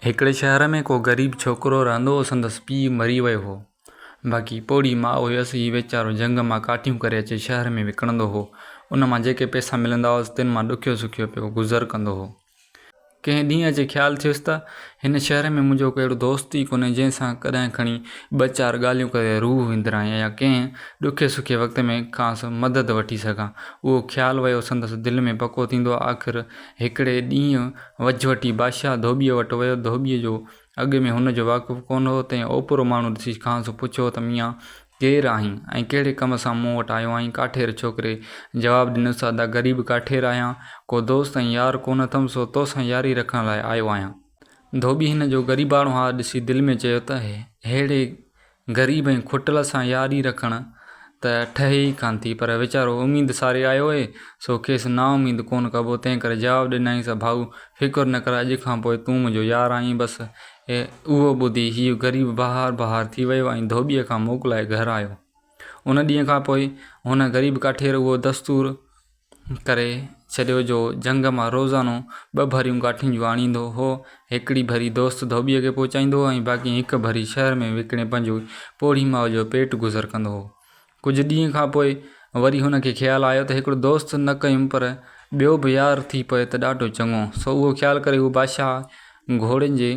हिकिड़े शहर में को ग़रीब छोकिरो रहंदो हो। संदसि पीउ मरी वियो हो। बाक़ी पोड़ी माउ हुयसि, हीउ वीचारो जंग मां काठियूं करे अचे शहर में विकिणंदो हो। उन मां जेके पैसा मिलंदा हुअसि तिन मां ॾुखियो सुखियो पियो गुज़र कंदो हो। कंहिं ॾींहुं अचे ख़्यालु थियुसि त हिन शहर में मुंहिंजो कहिड़ो दोस्त ई कोन्हे जंहिंसां कॾहिं खणी ॿ चारि ॻाल्हियूं करे रूह विंदरायां या कंहिं ॾुखे सुखे वक़्त में खां मदद वठी सघां। उहो ख़्यालु वियो संदसि दिलि में पको थींदो आख़िर हिकिड़े ॾींहुं वझवटी बादशाह धोबीअ वटि वियो। धोबीअ जो अॻु में हुन जो वाक़ुफ़ु कोन हो। तंहिं ओपिरो माण्हू ॾिसी खांसि पुछियो त मियां केरु आहीं ऐं कहिड़े कम सां मूं वटि आयो आहीं। काठेर छोकिरे जवाबु ॾिनसि, अदा ग़रीब काठेर आहियां, को दोस्त ऐं यार कोन अथमि, सो तोसां यारी रखण लाइ आयो आहियां। धोबी हिन जो ग़रीबाणो हाल ॾिसी दिलि में चयो त अहिड़े ग़रीब ऐं खुटल सां यारी रखण त ठहे ई कान थी, पर वीचारो उमेद सारे आयो हुए, सो खेसि नाउमीद कोन कबो। तंहिं करे जवाबु ॾिनईंसि, भाऊ फ़िकुर न कर, अॼु खां पोइ तूं मुंहिंजो यार आहीं। बसि उहो ॿुधी हीउ ग़रीब बहार थी वियो ऐं धोबीअ खां मोकिलाए घरु आयो। उन ॾींहं खां पोइ हुन ग़रीब काठेर उहो दस्तूर करे छॾियो जो जंग मां रोज़ानो 2 भरियूं काठियुनि जूं आणींदो हो। हिकिड़ी भरी दोस्त धोबीअ खे पहुचाईंदो ऐं बाक़ी 1 भरी शहर में विकिणे पंहिंजो पोड़ी माउ जो पेट गुज़र कंदो हो। कुझु ॾींहं खां पोइ वरी हुनखे ख़्यालु आयो त हिकिड़ो दोस्त न कयुमि पर ॿियो बि यार थी पए त ॾाढो चङो। सो उहो ख़्यालु करे उहो बादशाह घोड़नि जे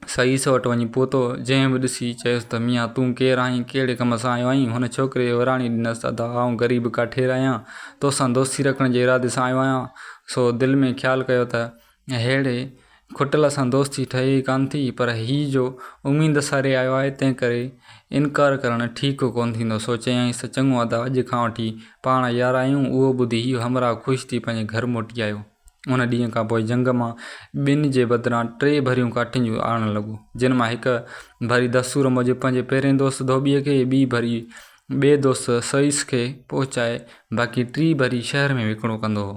सईस वटि वञी पहुतो। जंहिं बि ॾिसी चयुसि त मियां तूं केरु आहीं, कहिड़े कम सां आयो आहीं। हुन छोकिरे वराणी ॾिनसि, अदा आउं ग़रीब काठेर आहियां, तोसां दोस्ती रखण जे इरादे सां आयो आहियां। सो दिलि में ख़्यालु कयो त अहिड़े खुटल सां दोस्ती ठहे ई कान थी, पर हीउ जो उमेद सारे आयो आहे तंहिं करे इनकार करणु ठीकु कोन थींदो। सो चयईंसि त चङो अदा, अॼु खां वठी पाण यार आहियूं। उहो ॿुधी हीउ हमराह ख़ुशि थी पंहिंजे घर मोटी आयो। उन ॾींहं खां पोइ जंग मां 2 जे बदिरां 3 भरियूं काठियुनि जूं आणणु लॻो, जिन मां 1 भरी दस्तूर मूजिबि पंहिंजे पहिरें दोस्त धोबीअ खे, 2 भरी ॿिए दोस्त सईस खे पहुचाए, बाक़ी 3 भरी शहर में विकिणो कंदो हो।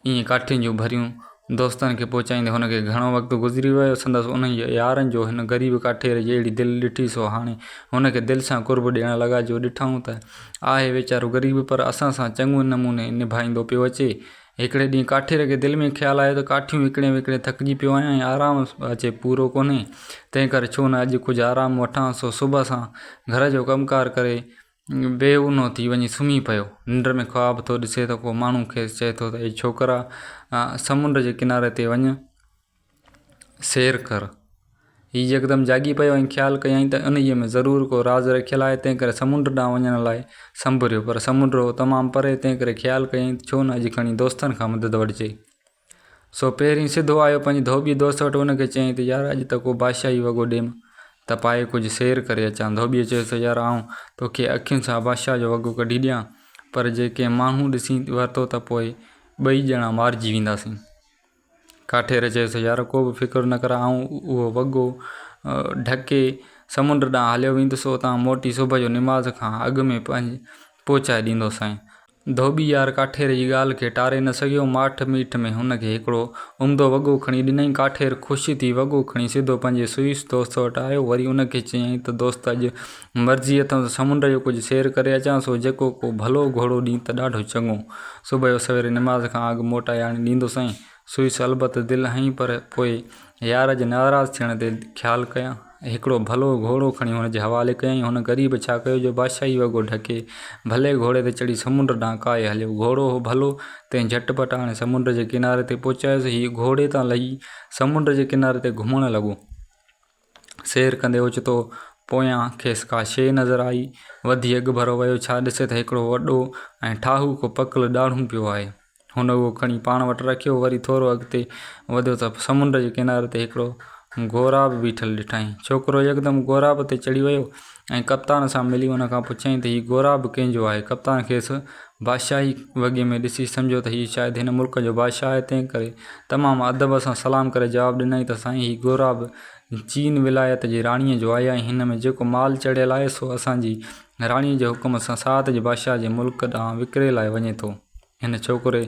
ईअं काठियुनि जूं भरियूं दोस्तनि खे पहुचाईंदे हुनखे घणो वक़्तु गुज़री वियो। संदसि उन यारनि जो हिन ग़रीब काठेर जी अहिड़ी दिलि ॾिठी, सो हाणे हुनखे दिलि सां कुर्ब ॾियणु लॻा जो ॾिठऊं त आहे वीचारो ग़रीब पर असां सां चङो नमूने निभाईंदो पियो अचे। हिकिड़े ॾींहुं काठेर खे दिलि में ख़्यालु आयो त काठियूं विकिणे विकिणे थकिजी पियो आहियां ऐं आराम अचे पूरो कोन्हे, तंहिं करे छो न अॼु कुझु आराम वठां। सो सुबुह सां घर जो कमकार करे बेऊनो थी वञी सुम्ही पियो। निंड में ख़्वाब थो ॾिसे त को माण्हू खेसि चए थो त छोकिरा समुंड जे किनारे ते वञ, सैर कर। हीउ यकदमि जागी पियो ऐं ख़्यालु कयईं त उन्हीअ में ज़रूरु को राज़ रखियलु आहे। तंहिं करे समुंड ॾांहुं वञण लाइ संभरियो, पर समुंड हो तमामु परे। तंहिं करे ख़्यालु कयईं छो न अॼु खणी दोस्तनि खां मदद वठिजे। सो पहिरीं सिधो आयो पंहिंजे धोबी दोस्त वटि। उनखे चयईं त यार अॼु त को बादशाही वॻो ॾियमि त पाए कुझु सैर करे अचां। धोबीअ चयोसि, यार आउं तोखे अखियुनि सां बादशाह जो वॻो कढी ॾियां, पर जेके माण्हू ॾिसी वरितो त पोइ 2 ॼणा मारिजी वेंदासीं। काठेर चयोसि, यार को बि फ़िकुर न कर, आउं उहो वॻो ढके समुंड ॾांहुं हलियो वेंदुसि, उतां मोटी सुबुह जो निमाज़ खां अॻु में पहुचाए ॾींदोसांइ। धोबी यार काठेर जी ॻाल्हि खे टारे न सघियो। माठ मीठ में हुनखे हिकिड़ो उम्दो वॻो खणी ॾिनईं। काठेर ख़ुशि थी वॻो खणी सिधो पंहिंजे सुईस दोस्त वटि आयो। वरी उनखे चयईं त दोस्त अॼु मर्ज़ी अथव त समुंड जो कुझु सैर करे अचां, सो जेको को भलो घोड़ो ॾीं त ॾाढो चङो। सुबुह जो सवेरे निमाज़ खां अॻु मोटाए आणे ॾींदोसांइ। सुईस अलबत दिलि हईं, पर पोइ यार जे नाराज़ थियण ते ख़्यालु कयां। हिकिड़ो भलो घोड़ो खणी हुनजे हवाले कयईं। हुन ग़रीब छा कयो जो बादशाही वॻो ढके भले घोड़े ते चढ़ी समुंड ॾांहुं काए हलियो। घोड़ो हो भलो, तंहिं झटिपट हाणे समुंड जे किनारे ते पहुचायोसि। हीउ घोड़े तां लही समुंड जे किनारे ते घुमणु लॻो। सैर कंदे ओचितो पोयां खेसि का शइ नज़र आई। वधी अॻु भरो वियो, छा ॾिसे त हिकिड़ो वॾो ऐं ठाहूको पकल ॾाढ़ूं पियो आहे। हुन उहो खणी पाण वटि रखियो। वरी थोरो अॻिते वधियो त समुंड जे किनारे ते हिकिड़ो गोराब बीठल ॾिठईं। छोकिरो यकदमि गोराब ते चढ़ी वियो ऐं कप्तान सां मिली हुन खां पुछईं त हीउ गोराब कंहिंजो आहे। कप्तान खेसि बादशाही वॻे में ॾिसी सम्झो त हीउ शायदि हिन मुल्क जो बादशाह आहे। तंहिं करे तमामु अदब सां सलाम करे जवाबु ॾिनईं त साईं, हीउ गोराब चीन विलायत जी राणीअ जो आहे ऐं हिन में जेको माल चढ़ियल आहे सो असांजी राणीअ जे हुकुम सां सात जे बादशाह जे मुल्क ॾांहुं विकिरे लाइ वञे थो। हिन छोकिरे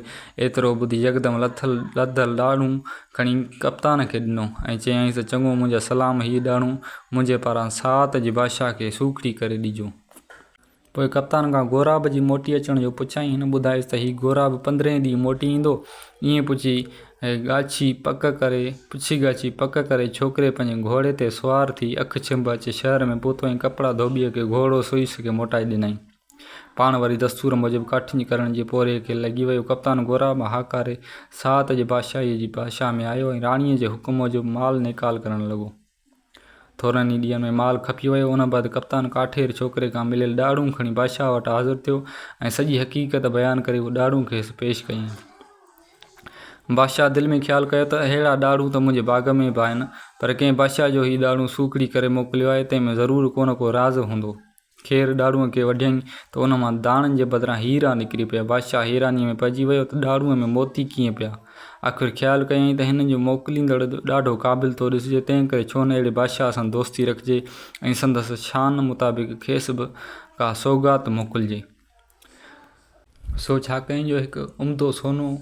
एतिरो ॿुधी यकदमि लथल ॾाढ़ूं खणी कप्तान खे ॾिनो ऐं चयईंसि, चङो मुंहिंजा सलाम, हीउ ॾाढ़ूं मुंहिंजे पारां सात जे बादशाह खे सूखड़ी करे ॾिजो। पोइ कप्तान खां गोराब जी मोटी अचण जो पुछाईं। हिन ॿुधायसि त हीउ गोराब 15 ॾींहं मोटी ईंदो। ईअं पुछी गाछी पक करे पुछी गाछी पक करे छोकिरे पंहिंजे घोड़े ते सुवार थी अखि छिंभ अचे शहर में पहुतो ऐं कपिड़ा धोबीअ खे घोड़ो सुई सघे मोटाए ॾिनई। पाण वरी दस्तूर मूजिबि काठिंजी करण जी पोरे खे लॻी वियो। कप्तान घोराब हाकारे सात जे बादशाहीअ जी बादशाह में आयो ऐं राणीअ जे हुकुम मूजिबि माल निकाल करणु लॻो। थोरनि ई ॾींहंनि में माल खपी वियो। उन बैदि कप्तान काठेर छोकिरे खां मिलियल ॾाढ़ूं खणी बादशाह वटि हाज़िर थियो ऐं सॼी हक़ीक़त बयानु करे उहो ॾाढ़ूं खेसि पेश कयईं। बादशाह दिलि में ख़्यालु कयो त अहिड़ा ॾाढ़ूं त मुंहिंजे बाग़ में बि आहिनि, पर कंहिं बादशाह जो हीउ ॾाढ़ूं सूखड़ी करे मोकिलियो आहे, तंहिंमें ज़रूरु को न को राज़ हूंदो। खेर ॾाढ़ूअ खे वढियईं त उन मां दाणनि जे बदिरां हीरा निकिरी पिया। बादशाह हैरानीअ में पइजी वियो त ॾाढ़ूअ में मोती कीअं पिया। आख़िर ख़्यालु कयईं त हिन जो मोकिलींदड़ ॾाढो क़ाबिल थो ॾिसिजे, तंहिं करे छो न अहिड़े बादशाह सां दोस्ती रखिजे ऐं संदसि शान मुताबिक़ खेसि बि का सौगात मोकिलिजे। सो छा कयईं जो हिकु उम्दो सोनो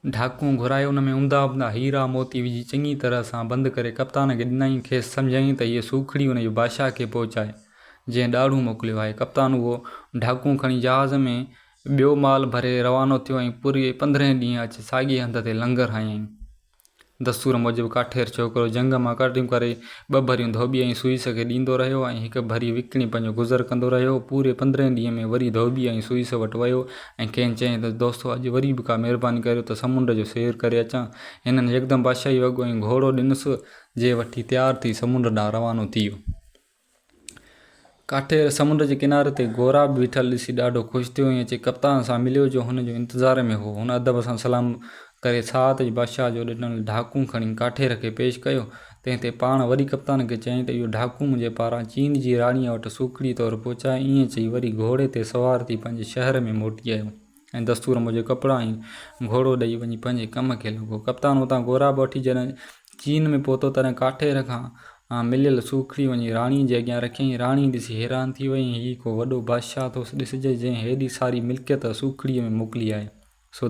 ढाकू घुराए उन में उम्दा उम्दा हीरा मोती विझी चङी तरह सां बंदि करे कप्तान खे ॾिनई। खेसि सम्झाईं त हीअ सूखड़ी उन जो बादशाह खे पहुचाए जंहिं ॾाढ़ूं मोकिलियो आहे। कप्तान उहो ढाकू खणी जहाज़ में ॿियो माल भरे रवानो थियो ऐं पूरे 15 ॾींहं अची साॻिए हंध ते लंगर हयईं। दस्तूर मूजिबि काठेर छोकिरो जंग मां काठियूं करे 2 भरियूं धोबी ऐं सुईस खे ॾींदो रहियो ऐं 1 भरी विकिणी पंहिंजो गुज़र कंदो रहियो। पूरे 15 ॾींहं में वरी धोबी ऐं सुईस वटि वियो ऐं कंहिं चयईं त दोस्तो अॼु वरी बि का महिरबानी करियो त समुंड जो सैर करे अचां। हिननि यकदमि बादशाही वॻो ऐं घोड़ो ॾिनुसि जे वठी तयारु थी समुंड ॾांहुं रवानो थी वियो। काठेर समुंड जे किनारे ते घोड़ा बि बीठल ॾिसी ॾाढो ख़ुशि थियो ऐं अची कप्तान सां मिलियो जो हुन जो इंतज़ार में हो। हुन अदब सां सलाम करे सात जे बादशाह जो ॾिनल ढाकू खणी काठेर खे पेश कयो। तंहिं ते पाण वरी कप्तान खे चयईं त इहो ढाकू मुंहिंजे पारां चीन जी राणीअ वटि सूखड़ी तौरु पहुचाए। ईअं चई वरी घोड़े ते सवार थी पंहिंजे शहर में मोटी आयो ऐं दस्तूर मूजिबि कपिड़ा ऐं घोड़ो ॾेई वञी पंहिंजे कम खे लॻो। कप्तान उतां घोड़ा बि वठी जॾहिं चीन में पहुतो तॾहिं काठेर खां मिलियल सूखड़ी वञी राणीअ जे अॻियां रखियईं। राणी ॾिसी हैरान थी वई, हीउ को वॾो बादशाह थो ॾिसिजे जंहिं हेॾी सारी मिल्कियत सूखड़ीअ में मोकिली आहे। सो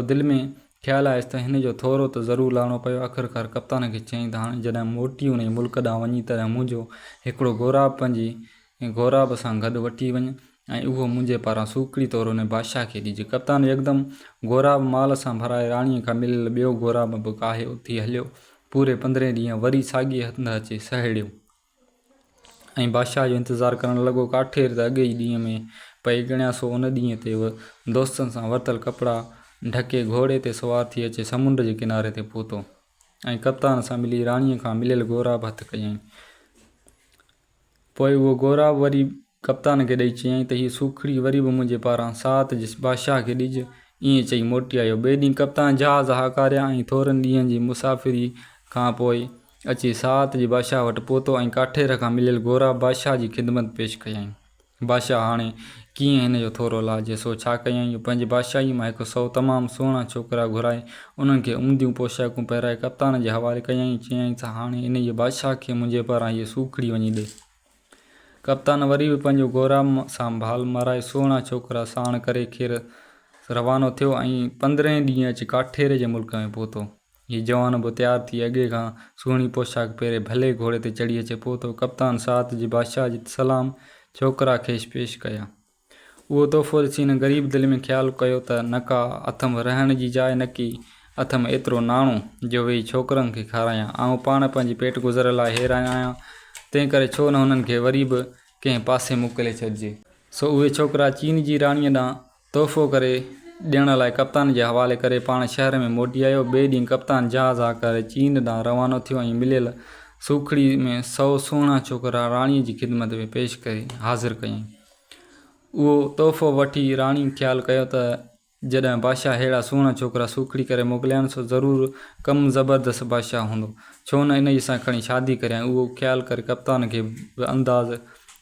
दिलि में ख़्यालु आयसि त हिन जो थोरो त ज़रूरु लाहिणो पियो। आख़िरकार कप्तान खे चयईं त हाणे जॾहिं मोटी उन मुल्क ॾांहुं वञी तॾहिं मुंहिंजो हिकिड़ो घोराब पंहिंजी घोराब सां गॾु वठी वञ ऐं उहो मुंहिंजे पारां सूखड़ी तौरु उन बादशाह खे ॾिजे। कप्तान यकदमि घोराब माल सां भराए राणीअ खां मिलियल ॿियो घोराब बि काहे उथी हलियो। पूरे 15 ॾींहं वरी साॻिए हंधि अची सहेड़ियो ऐं बादशाह जो इंतज़ारु करणु लॻो। काठेर त अॻे ई ॾींहं में पई ॻणिया, सो उन ॾींहं ते बि दोस्तनि सां वरितल कपिड़ा ढके घोड़े ते सवार थी अचे समुंड जे किनारे ते पहुतो ऐं कप्तान सां मिली राणीअ खां मिलियल घोराब हथु कयईं। पोइ उहो घोराब वरी कप्तान खे ॾेई चयईं त हीअ सूखड़ी वरी बि मुंहिंजे पारां सात जे बादशाह खे ॾिज। ईअं चई मोटी आयो। ॿिए ॾींहुं कप्तान जहाज़ हाकारिया ऐं थोरनि ॾींहंनि जी मुसाफ़िरी खां पोइ अची सात जे बादशाह वटि पहुतो ऐं काठेर खां मिलियल घोराब बादशाह जी ख़िदमत पेश कयईं। बादशाह हाणे कीअं हिन जो थोरो लाहिजे, सो छा कयईं, पंहिंजे बादशाही मां 100 तमामु सुहिणा छोकिरा घुराए उन्हनि खे उम्दियूं पोशाकूं पहिराए कप्तान जे हवाले कयईं। चयईं त हाणे इन जे बादशाह खे मुंहिंजे पारां हीअ सूखड़ी वञी ॾे। कप्तान वरी बि पंहिंजो घोराब सां भाल माराए सुहिणा छोकिरा साण करे खेर रवानो थियो ऐं 15 ॾींहं अची काठेर जे मुल्क में पहुतो। हीउ जवान बि तयारु थी अॻे खां सुहिणी पोशाक पहिरें भले घोड़े ते चढ़ी अचे पहुतो। कप्तान सात जे बादशाह जी सलाम छोकिरा खेसि पेश कया। उहो तोहफ़ो ॾिसी हिन ग़रीब दिलि में ख़्यालु कयो त न का अथमि रहण जी जाइ, न की अथमि एतिरो नाणो जो वेही छोकिरनि खे खारायां। आउं पाण पंहिंजे पेट गुज़र लाइ हैरान आहियां, तंहिं करे छो न हुननि खे वरी बि कंहिं पासे मोकिले छॾिजे। सो उहे छोकिरा चीन जी राणीअ ॾांहुं तोहफ़ो करे ॾियण लाइ कप्तान जे हवाले करे पाण शहर में मोटी आयो। ॿिए ॾींहुं कप्तान जहाज़ हाकारे चीन ॾांहुं रवानो थियो ऐं मिलियल सूखड़ी में 100 सुहिणा छोकिरा राणीअ जी ख़िदमत में पेश करे हाज़िर कयईं। उहो तोहफ़ो वठी राणी ख़्यालु कयो त जॾहिं बादशाह अहिड़ा सुहिणा छोकिरा सूखड़ी करे मोकिलिया आहिनि, सो ज़रूरु कमु ज़बरदस्त बादशाह हूंदो, छो न इन सां खणी शादी करियां। उहो ख़्यालु करे कप्तान खे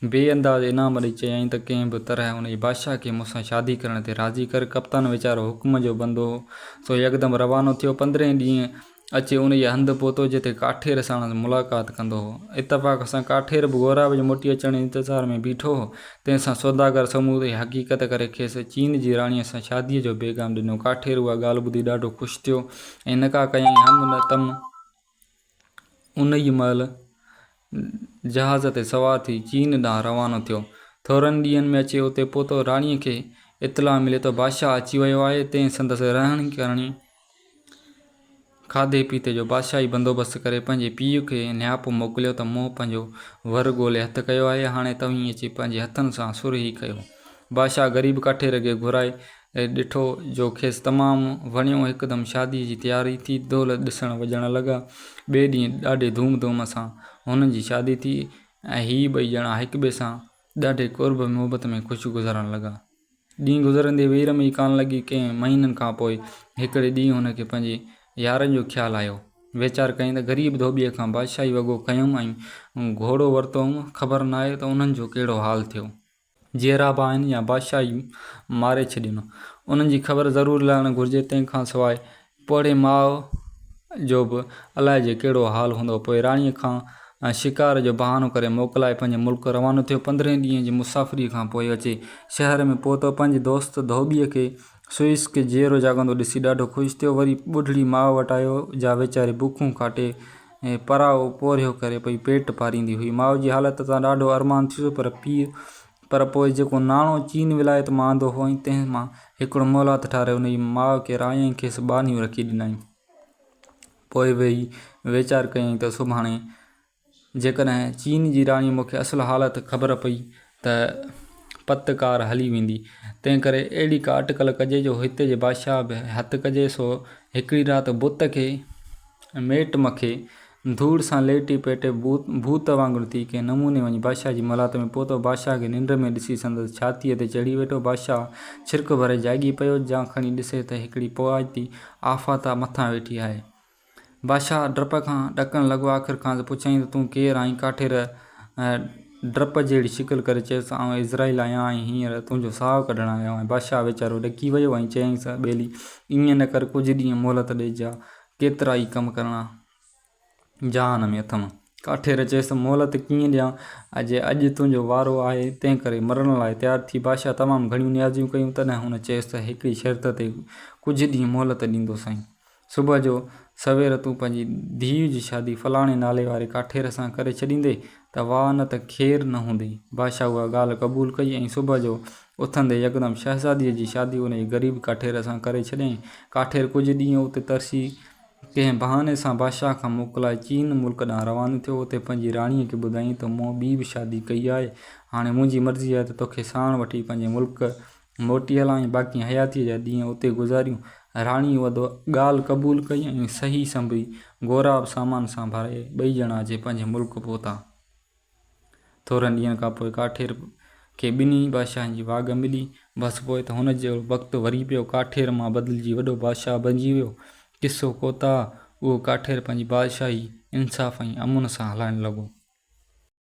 बेअंदाज़ इनाम ॾेई चयईं त कंहिं बि तरह उन जे बादशाह खे मूंसां शादी करण ते राज़ी कर। कप्तान वीचारो हुकुम जो बंदो हो, सो यकदमि रवानो थियो। 15 ॾींहं अची उन जे हंधि पहुतो जिते काठेर सां मुलाक़ात कंदो हो। इतफ़ाक़ सां काठेर बि घोराब जे मोटी अचण जे इंतज़ार में बीठो हो। तंहिंसां सौदागर समूरे हक़ीक़त करे खेसि चीन जी राणीअ सां शादीअ जो पैगाम ॾिनो। काठेर उहा ॻाल्हि ॿुधी ॾाढो ख़ुशि थियो ऐं नका कयईं हम न तम उन ई महिल जहाज़ ते सवार थी चीन ॾांहुं रवानो थियो। थोरनि ॾींहंनि में अची उते पहुतो। राणीअ खे इतला मिले तो बादशाह अची वियो आहे। तंहिं संदसि रहणी करणी खाधे पीते जो बादशाही बंदोबस्तु करे पंहिंजे पीउ खे नियापो मोकिलियो त मूं पंहिंजो वर ॻोल्हे हथु कयो आहे, हाणे तव्हीं अची पंहिंजे हथनि सां सुरही कयो। बादशाह ग़रीब काठेर खे घुराए ॾिठो जो खेसि तमामु वणियो। हिकदमि शादीअ जी तयारी थी, ढोल ॾिसणु वॼणु लॻा। ॿिए ॾींहुं ॾाढे धूम धूम सां हुननि जी शादी थी ऐं हीअ ॿई ॼणा हिक ॿिए सां ॾाढे कुर्ब मुहबत में ख़ुशि गुज़ारणु लॻा। ॾींहुं गुज़रंदे वेर में ई कान लॻी। कंहिं महीननि खां पोइ हिकिड़े ॾींहुं हुनखे पंहिंजे यारनि जो ख़्यालु आयो। वीचार कयईं त ग़रीब धोबीअ खां बादशाही वॻो खयुमि ऐं घोड़ो वरितो हुउमि, ख़बर न आहे त उन्हनि जो कहिड़ो हाल थियो, जेराब आहिनि या बादशाही मारे छॾिनो। उन्हनि जी ख़बर ज़रूरु लहणु घुरिजे। तंहिंखां सवाइ पोड़े माउ जो बि अलाए जे कहिड़ो हाल हूंदो। पोइ राणीअ खां शिकार जो बहानो करे मोकिलाए पंहिंजे मुल्क रवानो थियो। 15 ॾींहं जी मुसाफ़िरी खां पोइ अचे शहर में पहुतो। पंहिंजे दोस्त धोबीअ खे सुइस खे जीअरो जाॻंदो ॾिसी ॾाढो ख़ुशि थियो। वरी ॿुढड़ी माउ वटि आयो जा वीचारे बुखूं काटे पराओ पोरियो करे पई पेट पारींदी हुई। माउ जी हालत तां ॾाढो अरमान थियो, पर पोइ जेको नाणो चीन विलायत मां आंदो हुअईं तंहिं मां हिकिड़ो मोहलात ठारे हुन जी माउ खे रायईं, खेसि बानियूं रखी ॾिनई। पोइ वेही वीचार कयईं त सुभाणे जेकॾहिं चीन जी राणी मूंखे असुल हालत ख़बर पई त पतकार हली वेंदी। तंहिं करे अहिड़ी का अटकल कजे जो हिते जे बादशाह बि हथु कजे। सो हिकिड़ी राति बुत खे मेट मखे धूड़ सां लेटी पेटे भूत वांगुरु थी कंहिं नमूने वञी बादशाह जी मलात में पहुतो। बादशाह खे निंड में ॾिसी संदसि छातीअ ते चढ़ी वेठो। बादशाह छिरक भरे जाॻी पियो। जा खणी ॾिसे त हिकिड़ी पोआती आफ़ाता मथां वेठी आहे। बादशाह डप खां ॾकणु लॻो। आख़िर खां पुछईं त तूं केरु आहीं? काठेर डप जहिड़ी शिकिल करे चयसि, आउं इज़राइल आहियां ऐं हींअर तुंहिंजो साहु कढणु आयो आहियां। बादशाह वीचारो ॾकी वियो ऐं चयईंसि ॿेली, ईअं न कर, कुझु ॾींहं मोहलत ॾिजा, केतिरा ई कमु करणा जहान में अथमि। काठेर चयसि, मोहलत कीअं ॾियां? अॼु तुंहिंजो वारो आहे, तंहिं करे मरण लाइ तयारु थी। बादशाह तमामु घणियूं नियाज़ियूं कयूं। तॾहिं हुन चयसि त हिकिड़ी शर्त ते कुझु ॾींहं मोहलत ॾींदो साईं। सुबुह जो सवेर तूं पंहिंजी धीउ जी शादी फलाणे नाले वारे काठेर सां करे छॾींदे त वाह न त ख़ैरु न हूंदी। बादशाह उहा ॻाल्हि क़बूलु कई ऐं सुबुह जो उथंदे यकदमि शहज़ादीअ जी शादी उन जी ग़रीब काठेर सां करे छॾियईं। काठेर कुझु ॾींहं उते तरसी कंहिं बहाने सां बादशाह खां मोकिलाए चीन मुल्क ॾांहुं रवानो थियो। उते पंहिंजी राणीअ खे ॿुधाईं त मूं ॿी बि शादी कई आहे। हाणे मुंहिंजी मर्ज़ी आहे त तोखे साण वठी पंहिंजे मुल्क मोटी हलां ऐं बाक़ी हयातीअ जा ॾींहं उते गुज़ारियूं। राणी उहा ॻाल्हि क़बूलु कई ऐं सही संभरी गोराब सामान सां भरे ॿई ॼणा अचे पंहिंजे मुल्क पहुता। थोरनि ॾींहंनि खां पोइ काठेर खे ॿिन्ही बादशाहनि जी वाघ मिली। बसि पोइ त हुन जो वक़्तु वरी पियो काठेर मां बदिलिजी वॾो बादशाह बणिजी वियो। किसो कोता उहो काठेर पंहिंजी बादशाही इंसाफ़ ऐं अमुन सां हलाइणु लॻो।